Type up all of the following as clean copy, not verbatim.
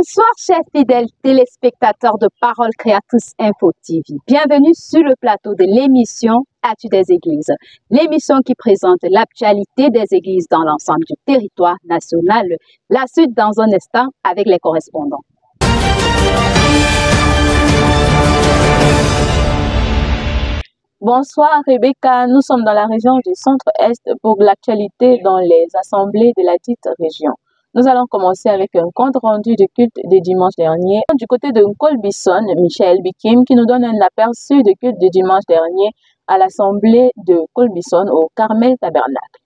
Bonsoir, chers fidèles téléspectateurs de Parole Créatrice Info TV. Bienvenue sur le plateau de l'émission Actu des Églises, l'émission qui présente l'actualité des églises dans l'ensemble du territoire national. La suite dans un instant avec les correspondants. Bonsoir Rebecca, nous sommes dans la région du centre-est pour l'actualité dans les assemblées de la dite région. Nous allons commencer avec un compte rendu de culte de dimanche dernier. Du côté de Colbison, Michel Bikim qui nous donne un aperçu de culte de dimanche dernier à l'assemblée de Colbison au Carmel Tabernacle.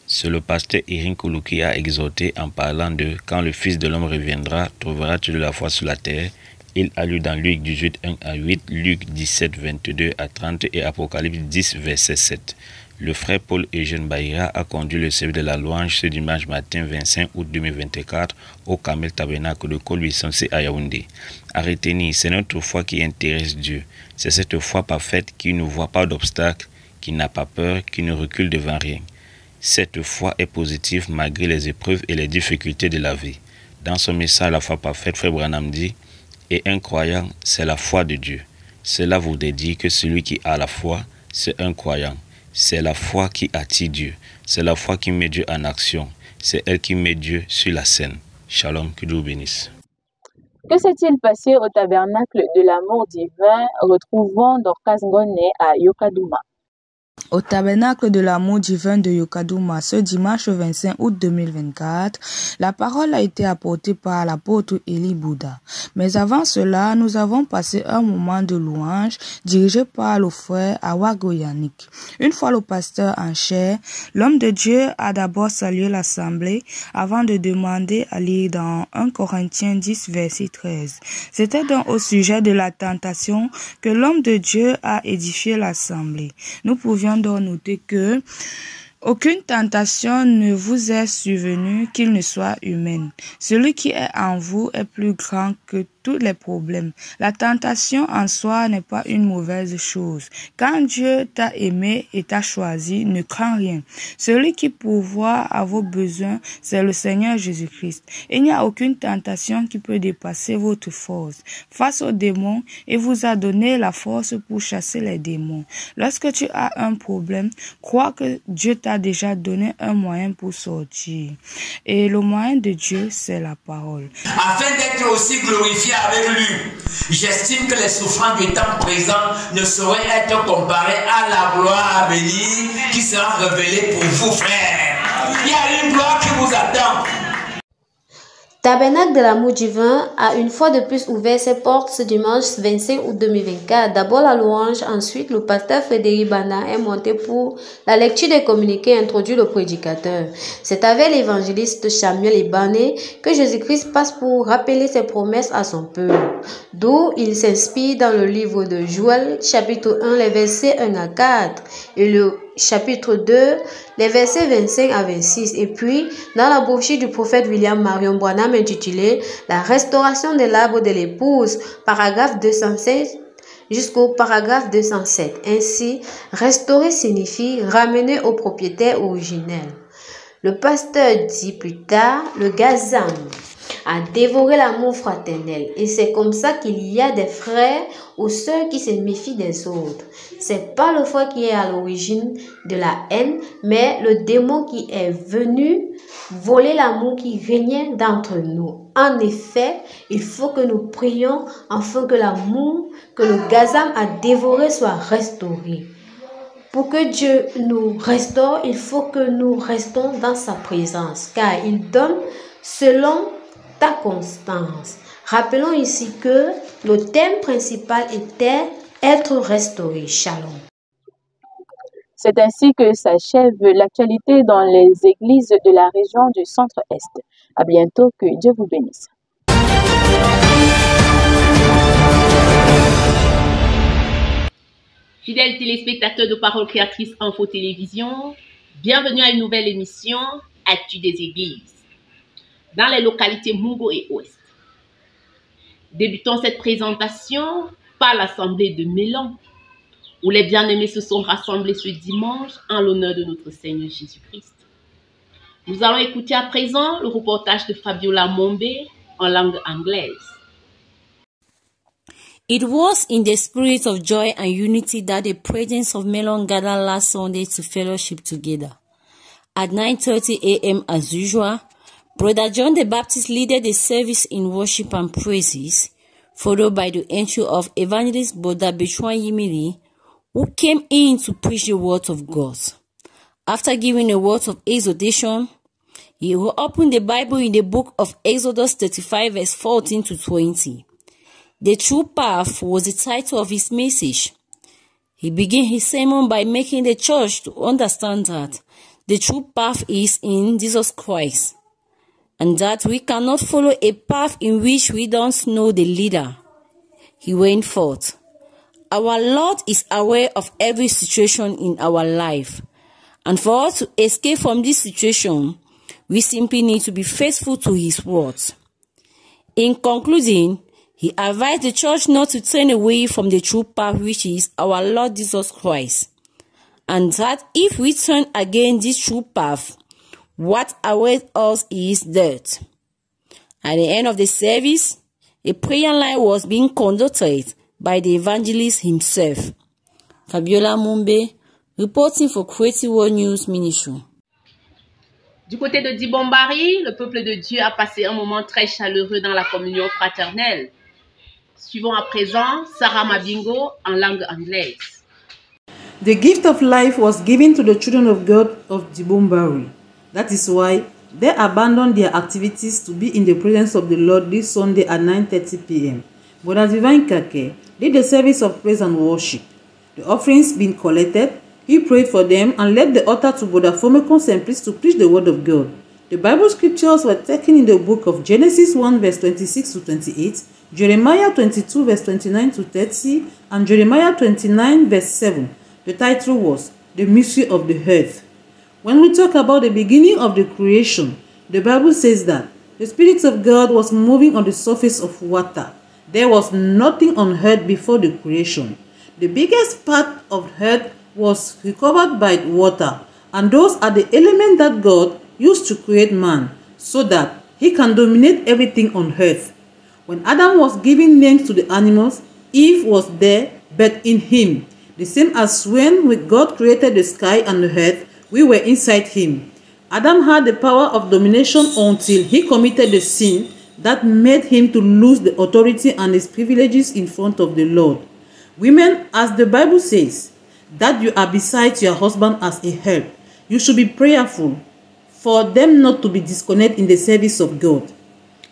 C'est le pasteur Irin Koulou qui a exhorté en parlant de « Quand le Fils de l'homme reviendra, trouvera-tu de la foi sur la terre ?» Il a lu dans Luc 18, 1 à 8, Luc 17, 22 à 30 et Apocalypse 10, verset 7. Le frère Paul-Eugène Baïra a conduit le service de la louange ce dimanche matin 25 août 2024 au Carmel Tabernacle de Colbison à Yaoundé. À retenir, c'est notre foi qui intéresse Dieu. C'est cette foi parfaite qui ne voit pas d'obstacle, qui n'a pas peur, qui ne recule devant rien. Cette foi est positive malgré les épreuves et les difficultés de la vie. Dans son message, la foi parfaite, Frère Branham dit « Et un croyant, c'est la foi de Dieu. » Cela voudrait dire que celui qui a la foi, c'est un croyant. C'est la foi qui attire Dieu. C'est la foi qui met Dieu en action. C'est elle qui met Dieu sur la scène. Shalom, que Dieu vous bénisse. Que s'est-il passé au tabernacle de l'amour divin? Retrouvons Dorcas Ngone à Yokadouma. Au tabernacle de l'amour divin de Yokadouma, ce dimanche 25 août 2024, la parole a été apportée par l'apôtre Eli Bouddha. Mais avant cela, nous avons passé un moment de louange dirigé par le frère Awago Yannick. Une fois le pasteur en chair, l'homme de Dieu a d'abord salué l'assemblée avant de demander à lire dans 1 Corinthiens 10, verset 13. C'était donc au sujet de la tentation que l'homme de Dieu a édifié l'assemblée. Nous pouvions donc noter que aucune tentation ne vous est survenue qu'il ne soit humaine. Celui qui est en vous est plus grand que tous les problèmes. La tentation en soi n'est pas une mauvaise chose. Quand Dieu t'a aimé et t'a choisi, ne crains rien. Celui qui pourvoit à vos besoins, c'est le Seigneur Jésus-Christ. Il n'y a aucune tentation qui peut dépasser votre force. Face aux démons, il vous a donné la force pour chasser les démons. Lorsque tu as un problème, crois que Dieu t'a déjà donné un moyen pour sortir. Et le moyen de Dieu, c'est la parole. Afin d'être aussi glorifié avec lui, j'estime que les souffrances du temps présent ne sauraient être comparées à la gloire à venir qui sera révélée pour vous, frères. Il y a une gloire qui vous attend. Tabernacle de l'amour divin a une fois de plus ouvert ses portes ce dimanche 25 août 2024. D'abord la louange, ensuite le pasteur Frédéric Bana est monté pour la lecture des communiqués introduit le prédicateur. C'est avec l'évangéliste Samuel Ebané que Jésus-Christ passe pour rappeler ses promesses à son peuple. D'où il s'inspire dans le livre de Joël, chapitre 1, les versets 1 à 4 et le chapitre 2, les versets 25 à 26. Et puis, dans la brochure du prophète William Marion Branham intitulée « La restauration de l'arbre de l'épouse », paragraphe 216 jusqu'au paragraphe 207. Ainsi, restaurer signifie ramener au propriétaire originel. Le pasteur dit plus tard, le gazam a dévoré l'amour fraternel. Et c'est comme ça qu'il y a des frères ou sœurs qui se méfient des autres. C'est pas le frère qui est à l'origine de la haine, mais le démon qui est venu voler l'amour qui régnait d'entre nous. En effet, il faut que nous prions afin que l'amour que le gazam a dévoré soit restauré. Pour que Dieu nous restaure, il faut que nous restons dans sa présence, car il donne selon ta constance. Rappelons ici que le thème principal était être restauré. Shalom. C'est ainsi que s'achève l'actualité dans les églises de la région du centre-est. À bientôt, que Dieu vous bénisse. Fidèles téléspectateurs de Parole Créatrice Info Télévision, bienvenue à une nouvelle émission Actu des Églises dans les localités Mungo et Ouest. Débutons cette présentation par l'assemblée de Mélan, où les bien-aimés se sont rassemblés ce dimanche en l'honneur de notre Seigneur Jésus-Christ. Nous allons écouter à présent le reportage de Fabiola Mombé en langue anglaise. It was in the spirit of joy and unity that the presence of Melon gathered last Sunday to fellowship together. At 9:30 a.m. as usual, Brother John the Baptist led the service in worship and praises, followed by the entry of evangelist Brother Bechuan Yimiri, who came in to preach the word of God. After giving a word of exhortation, he will open the Bible in the book of Exodus 35 verse 14 to 20. The True Path was the title of his message. He began his sermon by making the church to understand that the true path is in Jesus Christ, and that we cannot follow a path in which we don't know the leader. He went forth. Our Lord is aware of every situation in our life, and for us to escape from this situation, we simply need to be faithful to his words. In concluding, he advised the church not to turn away from the true path, which is our Lord Jesus Christ, and that if we turn against this true path, what awaits us is death. At the end of the service, a prayer line was being conducted by the evangelist himself. Fabiola Mumbe, reporting for Creative World News Ministry. Du côté de Dibombari, le peuple de Dieu a passé un moment très chaleureux dans la communion fraternelle. Suivons à présent Sarah Mabingo en langue anglaise. The gift of life was given to the children of God of Dibombari. That is why they abandoned their activities to be in the presence of the Lord this Sunday at 9:30 p.m. Brother Divine Kake did the service of praise and worship. The offerings being collected, he prayed for them and led the altar to Brother Fomekon Simplice to preach the word of God. The Bible scriptures were taken in the book of Genesis 1 verse 26 to 28, Jeremiah 22 verse 29 to 30, and Jeremiah 29 verse 7. The title was The Mystery of the Earth. When we talk about the beginning of the creation, the Bible says that the Spirit of God was moving on the surface of water. There was nothing on earth before the creation. The biggest part of earth was covered by water, and those are the elements that God used to create man, so that he can dominate everything on earth. When Adam was giving names to the animals, Eve was there, but in him. The same as when God created the sky and the earth, we were inside him. Adam had the power of domination until he committed the sin that made him to lose the authority and his privileges in front of the Lord. Women, as the Bible says, that you are beside your husband as a help, you should be prayerful for them not to be disconnected in the service of God.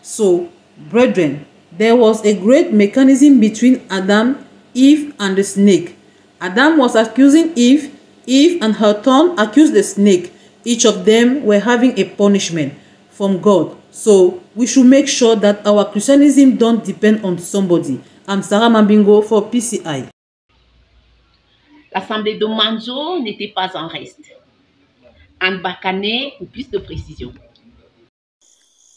So, brethren, there was a great mechanism between Adam, Eve, and the snake. Adam was accusing Eve. Eve and her turn accused the snake. Each of them were having a punishment from God. So we should make sure that our Christianism don't depend on somebody. I'm Sarah Mabingo for PCI. L'assemblée de Manjo n'était pas en reste. Anne Bakane pour plus de précision.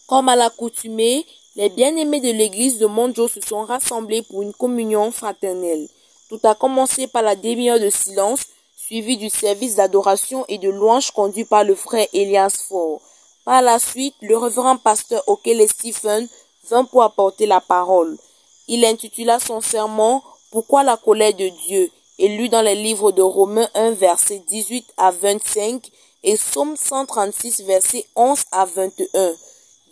Comme à l'accoutumée, les bien-aimés de l'église de Manjo se sont rassemblés pour une communion fraternelle. Tout a commencé par la demi-heure de silence, suivi du service d'adoration et de louange conduit par le frère Elias Faure. Par la suite, le révérend pasteur Okele Stephen vint pour apporter la parole. Il intitula son sermon « Pourquoi la colère de Dieu ?» et lu dans les livres de Romains 1 versets 18 à 25 et Psaume 136 versets 11 à 21.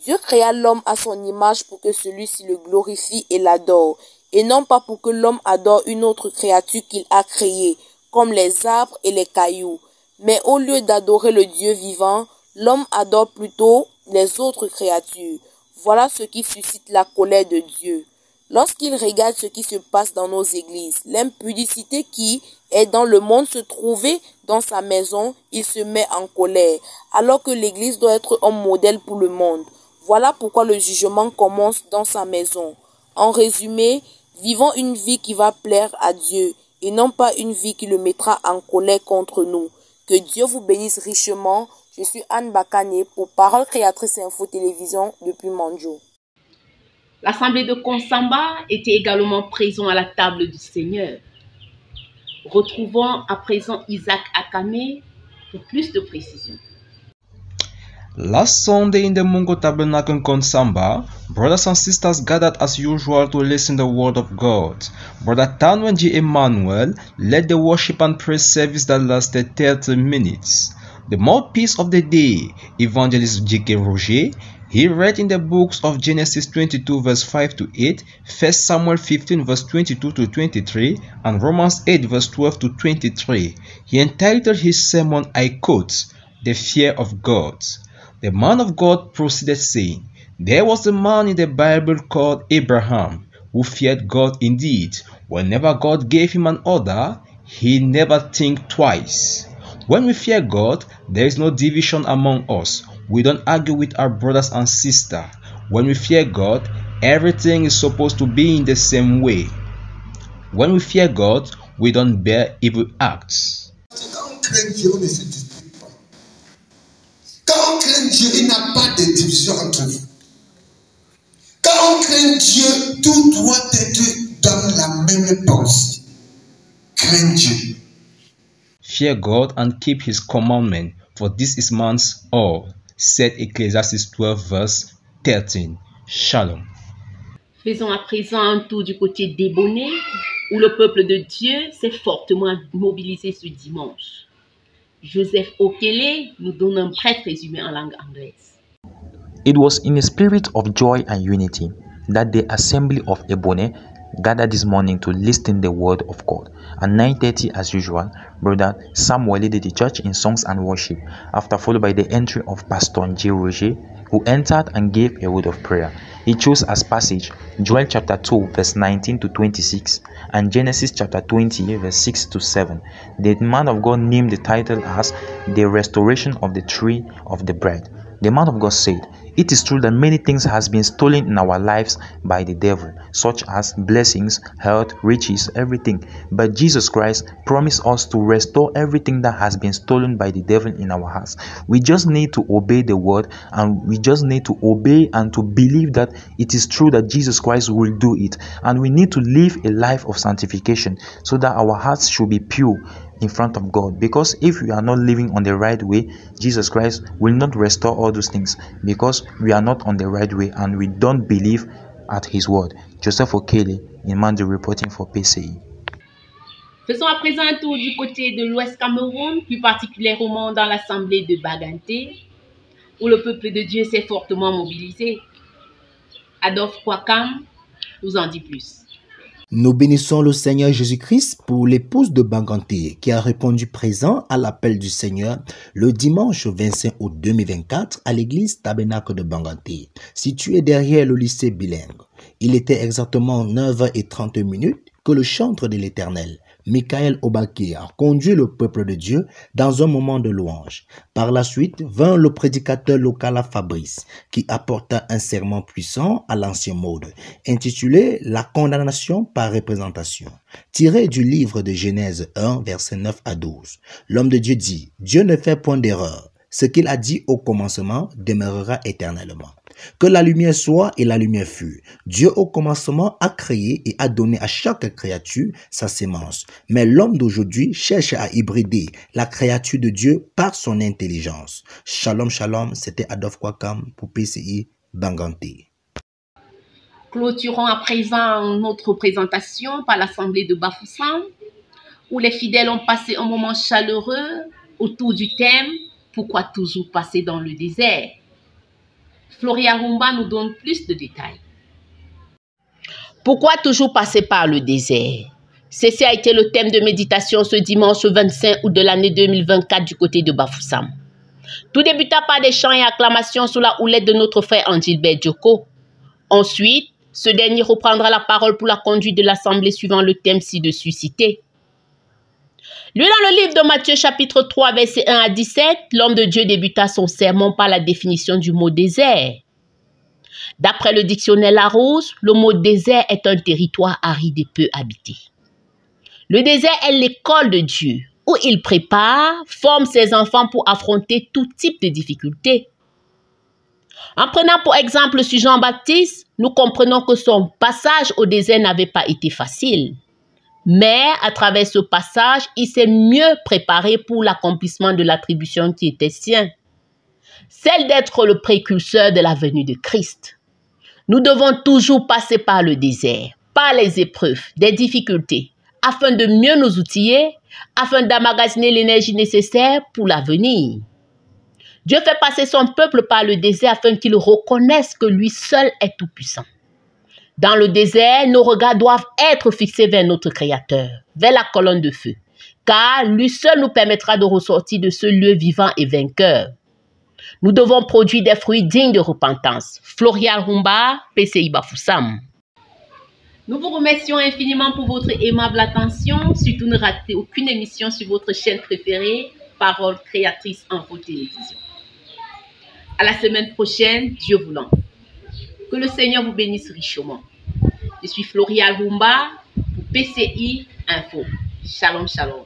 Dieu créa l'homme à son image pour que celui-ci le glorifie et l'adore, et non pas pour que l'homme adore une autre créature qu'il a créée, comme les arbres et les cailloux. Mais au lieu d'adorer le Dieu vivant, l'homme adore plutôt les autres créatures. Voilà ce qui suscite la colère de Dieu. Lorsqu'il regarde ce qui se passe dans nos églises, l'impudicité qui est dans le monde se trouver dans sa maison, il se met en colère, alors que l'église doit être un modèle pour le monde. Voilà pourquoi le jugement commence dans sa maison. En résumé, vivons une vie qui va plaire à Dieu et non pas une vie qui le mettra en colère contre nous. Que Dieu vous bénisse richement. Je suis Anne Bakane pour Parole Créatrice Info Télévision depuis Manjo. L'assemblée de Konsamba était également présente à la table du Seigneur. Retrouvons à présent Isaac Akame pour plus de précision. Last Sunday in the Mungo Tabernacle in Konsamba, brothers and sisters gathered as usual to listen to the word of God. Brother Tanwen G. Emmanuel led the worship and praise service that lasted 30 minutes. The mouthpiece of the day, Evangelist J.K. Roger, he read in the books of Genesis 22 verse 5 to 8, 1 Samuel 15 verse 22 to 23, and Romans 8 verse 12 to 23. He entitled his sermon, I quote, "The Fear of God." The man of God proceeded saying, "There was a man in the Bible called Abraham, who feared God indeed. Whenever God gave him an order, he never think twice." When we fear God, there is no division among us. We don't argue with our brothers and sisters. When we fear God, everything is supposed to be in the same way. When we fear God, we don't bear evil acts. Quand on craint Dieu, il n'a pas de division entre vous. Quand on craint Dieu, tout doit être dans la même pensée. Crains Dieu. Fear God and keep his commandment, for this is man's all, said Ecclesiastes 12 verse 13. Shalom. Faisons à présent un tour du côté d'Ébonné, où le peuple de Dieu s'est fortement mobilisé ce dimanche. Joseph Okele nous donne un bref résumé en langue anglaise. It was in a spirit of joy and unity that the assembly of Ebonne gathered this morning to listen the word of God. At 9:30 as usual, Brother Samuel led the church in songs and worship, followed by the entry of Pastor J. Roger, who entered and gave a word of prayer. He chose as passage Joel chapter 2 verse 19 to 26 and Genesis chapter 20 verse 6 to 7. The man of God named the title as The Restoration of the Tree of the Bread. The man of God said, "It is true that many things has been stolen in our lives by the devil, such as blessings, health, riches, everything. But Jesus Christ promised us to restore everything that has been stolen by the devil in our hearts. We just need to obey the word, and we just need to obey and to believe that it is true that Jesus Christ will do it. And we need to live a life of sanctification so that our hearts should be pure in front of God, because if we are not living on the right way, Jesus Christ will not restore all those things, because we are not on the right way and we don't believe at his word." Joseph Okele, in Mandi, reporting for PCI. Faisons à présent un tour du côté de l'Ouest Cameroun, plus particulièrement dans l'assemblée de Baganté, où le peuple de Dieu s'est fortement mobilisé. Adolphe Kwakam nous en dit plus. Nous bénissons le Seigneur Jésus-Christ pour l'épouse de Baganté qui a répondu présent à l'appel du Seigneur le dimanche 25 août 2024 à l'église Tabernacle de Baganté, située derrière le lycée bilingue. Il était exactement 9h30 que le chantre de l'Éternel, Michael Obaké, a conduit le peuple de Dieu dans un moment de louange. Par la suite vint le prédicateur local Fabrice, qui apporta un sermon puissant à l'ancien mode, intitulé « La condamnation par représentation », tiré du livre de Genèse 1, versets 9 à 12. L'homme de Dieu dit « Dieu ne fait point d'erreur. Ce qu'il a dit au commencement demeurera éternellement. Que la lumière soit et la lumière fut. Dieu au commencement a créé et a donné à chaque créature sa sémence. Mais l'homme d'aujourd'hui cherche à hybrider la créature de Dieu par son intelligence. Shalom, shalom, c'était Adolphe Kwakam pour PCI Baganté. Clôturons à présent notre présentation par l'assemblée de Bafoussam, où les fidèles ont passé un moment chaleureux autour du thème « Pourquoi toujours passer dans le désert ?» Floria Rumba nous donne plus de détails. Pourquoi toujours passer par le désert? Ceci a été le thème de méditation ce dimanche 25 août de l'année 2024 du côté de Bafoussam. Tout débuta par des chants et acclamations sous la houlette de notre frère Angilbert Djoko. Ensuite, ce dernier reprendra la parole pour la conduite de l'assemblée suivant le thème ci-dessus cité. Lu dans le livre de Matthieu chapitre 3 versets 1 à 17, l'homme de Dieu débuta son sermon par la définition du mot désert. D'après le dictionnaire Larousse, le mot désert est un territoire aride et peu habité. Le désert est l'école de Dieu, où il prépare, forme ses enfants pour affronter tout type de difficultés. En prenant pour exemple sur Jean-Baptiste, nous comprenons que son passage au désert n'avait pas été facile. Mais à travers ce passage, il s'est mieux préparé pour l'accomplissement de l'attribution qui était sien. celle d'être le précurseur de la venue de Christ. Nous devons toujours passer par le désert, par les épreuves, des difficultés, afin de mieux nous outiller, afin d'emmagasiner l'énergie nécessaire pour l'avenir. Dieu fait passer son peuple par le désert afin qu'il reconnaisse que lui seul est tout-puissant. Dans le désert, nos regards doivent être fixés vers notre Créateur, vers la colonne de feu, car lui seul nous permettra de ressortir de ce lieu vivant et vainqueur. Nous devons produire des fruits dignes de repentance. Florial Humba, PCI Bafoussam. Nous vous remercions infiniment pour votre aimable attention. Surtout ne ratez aucune émission sur votre chaîne préférée, Parole Créatrice Info Télévision. À la semaine prochaine, Dieu voulant. Que le Seigneur vous bénisse richement. Je suis Florial Humba pour PCI Info. Shalom, shalom.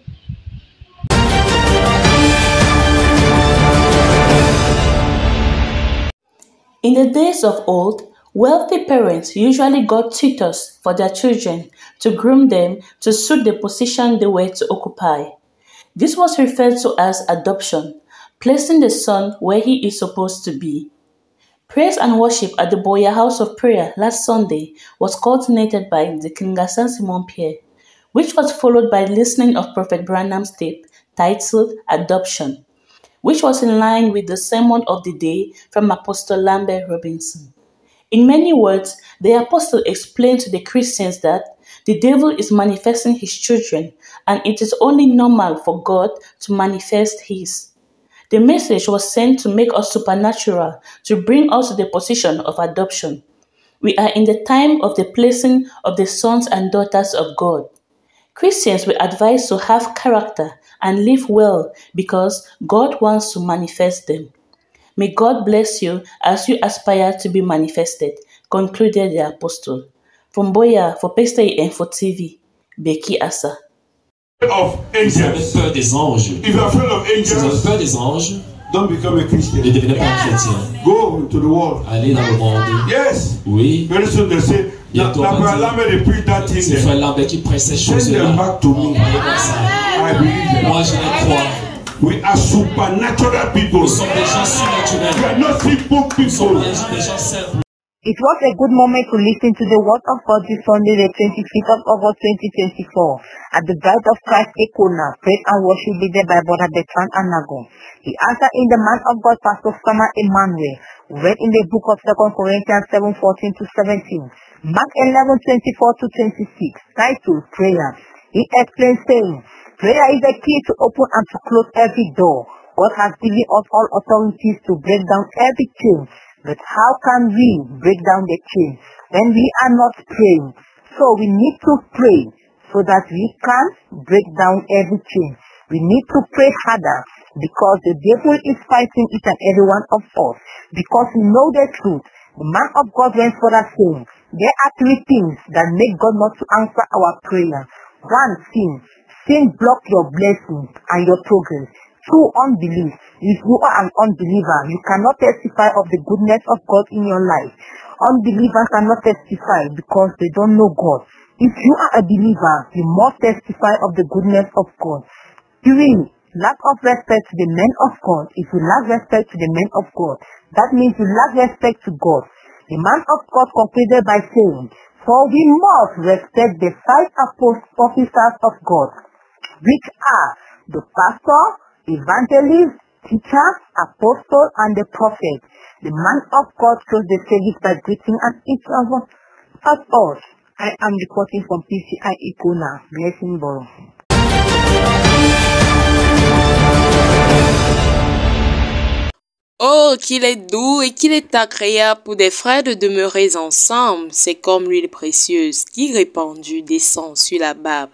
In the days of old, wealthy parents usually got tutors for their children to groom them to suit the position they were to occupy. This was referred to as adoption, placing the son where he is supposed to be. Praise and worship at the Boya House of Prayer last Sunday was coordinated by the Kingasan Simon Pierre, which was followed by listening of Prophet Branham's tape titled Adoption, which was in line with the sermon of the day from Apostle Lambert Robinson. In many words, the apostle explained to the Christians that the devil is manifesting his children and it is only normal for God to manifest his. The message was sent to make us supernatural, to bring us to the position of adoption. We are in the time of the placing of the sons and daughters of God. Christians were advised to have character and live well because God wants to manifest them. May God bless you as you aspire to be manifested, concluded the apostle. From Boya for PCI Info TV, Becky Assa. Of angels. Vous avez peur des anges. If you are afraid of angels, si vous avez peur des anges, don't become a Christian. Ne devenez pas un chrétien. Go to the world. Allez dans le monde. Yes. Oui. Very soon they say, bientôt on va dire, c'est frère Lambert qui presse ces choses-là. Send them back to me. I believe them. Moi je les crois. We are supernatural people. Nous sommes des gens surnaturels. We are not simple people. Nous sommes des gens simples. It was a good moment to listen to the word of God this Sunday, the 25th of August 2024, at the Bride of Christ Ekona, praise and worship leaded by Brother Bertrand Anago. He answered in the man of God, Pastor Sama Emmanuel, read in the book of 2 Corinthians 7:14-17, Mark 11:24-26, titled Prayer. He explained saying, prayer is the key to open and to close every door. God has given us all authorities to break down every chain. But how can we break down the chain when we are not praying? So we need to pray so that we can break down every chain. We need to pray harder because the devil is fighting each and every one of us. Because we know the truth. The man of God went for that saying, there are three things that make God not to answer our prayer. One, sin. Sin blocks your blessing and your progress. Two, unbelief. If you are an unbeliever, you cannot testify of the goodness of God in your life. Unbelievers cannot testify because they don't know God. If you are a believer, you must testify of the goodness of God. Three, lack of respect to the men of God. If you lack respect to the men of God, that means you lack respect to God. The man of God concluded by saying, for we must respect the five officers of God, which are the pastor, evangelist, teacher, apostle, and the prophet. The man of God closed the service by greeting and each of us. I am reporting from PCI Ikona, Blessing Borough. Oh, qu'il est doux et qu'il est agréable pour des frères de demeurer ensemble. C'est comme l'huile précieuse qui répandue descend sur la barbe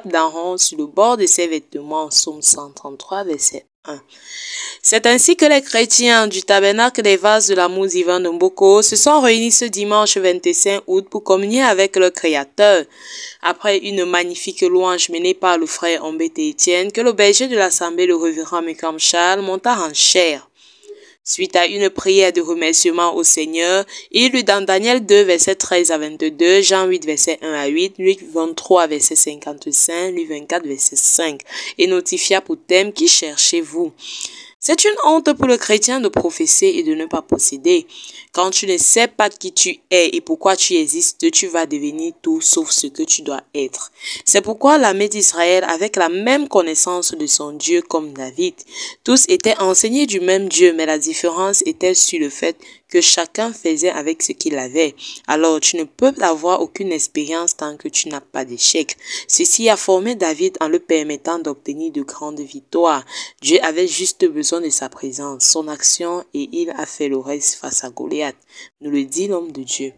d'Aaron, sur le bord de ses vêtements. Psaume 133, verset 1. C'est ainsi que les chrétiens du tabernacle des vases de l'amour divin de Mboko se sont réunis ce dimanche 25 août pour communier avec le Créateur. Après une magnifique louange menée par le frère Ombete Etienne, que le berger de l'assemblée, le révérend Mekam Charles, monta en chair. Suite à une prière de remerciement au Seigneur, il lut dans Daniel 2, verset 13 à 22, Jean 8, verset 1 à 8, Luc 23, verset 55, Luc 24, verset 5, et notifia pour thème qui cherchez-vous. C'est une honte pour le chrétien de professer et de ne pas posséder. Quand tu ne sais pas qui tu es et pourquoi tu existes, tu vas devenir tout sauf ce que tu dois être. C'est pourquoi l'armée d'Israël, avec la même connaissance de son Dieu comme David, tous étaient enseignés du même Dieu, mais la différence était sur le fait que chacun faisait avec ce qu'il avait. Alors, tu ne peux avoir aucune expérience tant que tu n'as pas d'échec. Ceci a formé David en le permettant d'obtenir de grandes victoires. Dieu avait juste besoin de sa présence, son action, et il a fait le reste face à Goliath, nous le dit l'homme de Dieu.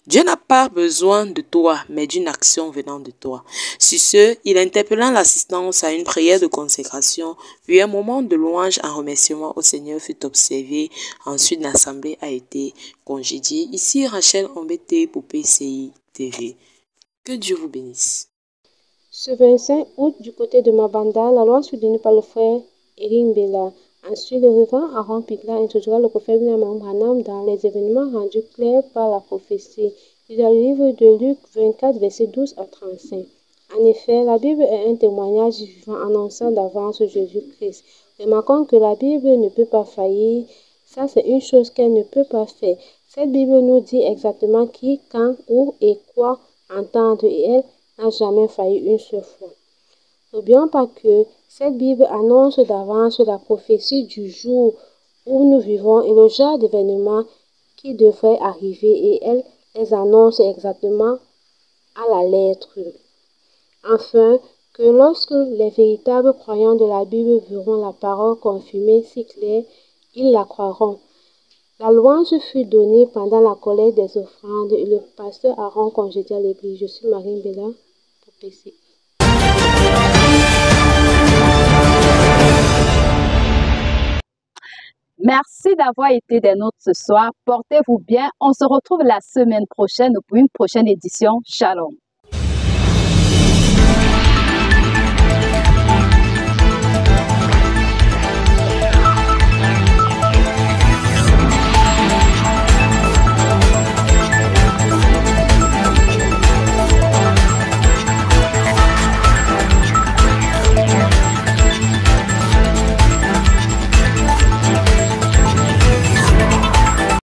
Dieu n'a pas besoin de toi, mais d'une action venant de toi. Sur ce, il interpella l'assistance à une prière de consécration, puis un moment de louange en remerciement au Seigneur fut observé. Ensuite, l'assemblée a été congédiée. Ici, Rachel Ombete pour PCI TV. Que Dieu vous bénisse. Ce 25 août, du côté de Mabanda, la loi fut donnée par le frère Erin Bella. Ensuite, le révérend Aaron Pigla introduira le prophète William Branham dans les événements rendus clairs par la prophétie. Il est le livre de Luc 24, versets 12 à 35. En effet, la Bible est un témoignage vivant annonçant d'avance Jésus-Christ. Remarquons que la Bible ne peut pas faillir. Ça, c'est une chose qu'elle ne peut pas faire. Cette Bible nous dit exactement qui, quand, où et quoi entendre, et elle n'a jamais failli une seule fois. N'oublions pas que cette Bible annonce d'avance la prophétie du jour où nous vivons et le genre d'événements qui devraient arriver, et elle les annonce exactement à la lettre. Enfin, que lorsque les véritables croyants de la Bible verront la parole confirmée si claire, ils la croiront. La louange fut donnée pendant la collecte des offrandes et le pasteur Aaron congédia l'église. Je suis Marine Bella pour PCI. Merci d'avoir été des nôtres ce soir. Portez-vous bien. On se retrouve la semaine prochaine pour une prochaine édition. Shalom.